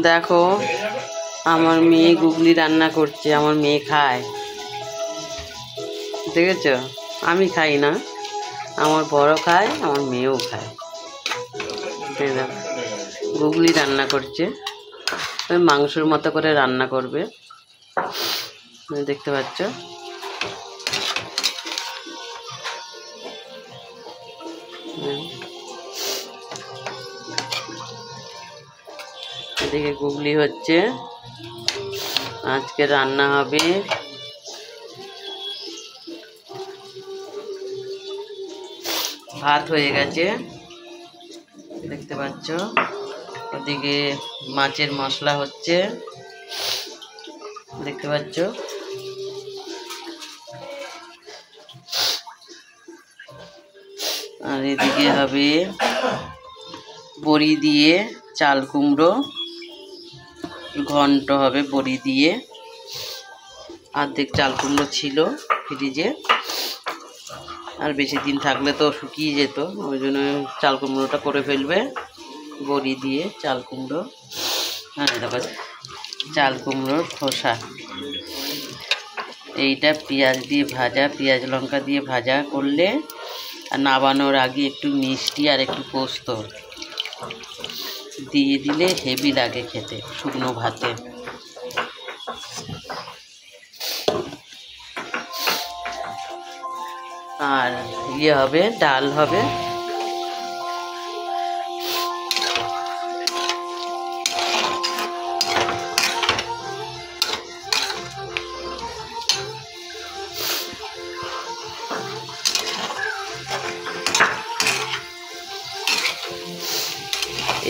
দেখো আমার মেয়ে গুগলি রান্না করছে, আমার মেয়ে খায়, দেখেছো? আমি খাই না, আমার বড় খায়, আমার মেয়েও খায়। গুগলি রান্না করছে, মাংসের মতো করে রান্না করবে, দেখতে পাচ্ছ। এদিকে গুগলি হচ্ছে, আজকে রান্না হবে ভাত হয়ে গেছে, দেখতে পাচ্ছ। ওদিকে মাছের মশলা হচ্ছে, দেখতে পাচ্ছ। আর এদিকে হবে বড়ি দিয়ে চাল কুমড়ো ঘন্ট হবে, বড়ি দিয়ে। অর্ধেক চাল কুমড়ো ছিল ফ্রিজে, আর বেশি দিন থাকলে তো শুকিয়ে যেত, ওই জন্য চাল কুমড়োটা করে ফেলবে বড়ি দিয়ে চাল কুমড়ো। হ্যাঁ, তারপর চাল কুমড়োর খোসা, এইটা পেঁয়াজ দিয়ে ভাজা, পেঁয়াজ লঙ্কা দিয়ে ভাজা করলে, আর নামানোর আগে একটু মিষ্টি আর একটু পোস্ত দিয়ে দিলে হেভি লাগে খেতে শুকনো ভাতে। আর ইয়ে হবে, ডাল হবে।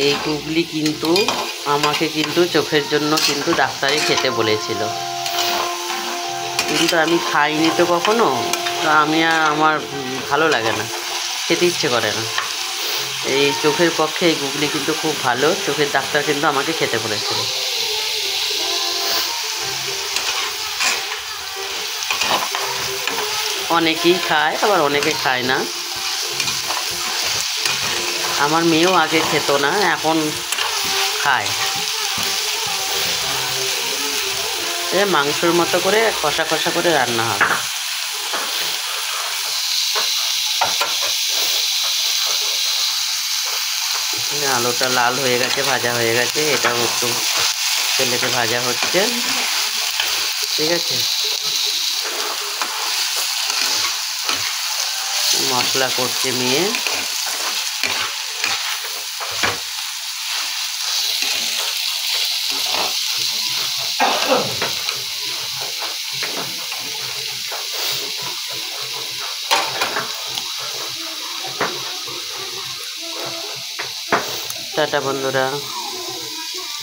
এই গুগলি কিন্তু আমাকে চোখের জন্য ডাক্তারে খেতে বলেছিল, কিন্তু আমি খাইনি তো কখনো, আমার ভালো লাগে না, খেতে ইচ্ছে করে না। এই চোখের পক্ষে এই গুগলি খুব ভালো, চোখের ডাক্তার আমাকে খেতে বলেছিল। অনেকেই খায়, আবার অনেকে খায় না। আমার মেয়েও আগে খেত না, এখন খায়। মাংসের মতো করে কষা কষা করে রান্না হবে। আলুটা লাল হয়ে গেছে, ভাজা হয়ে গেছে, এটাও একটু তেলেতে ভাজা হচ্ছে, ঠিক আছে। মশলা করছে মেয়ে, টাটা বন্ধুরা।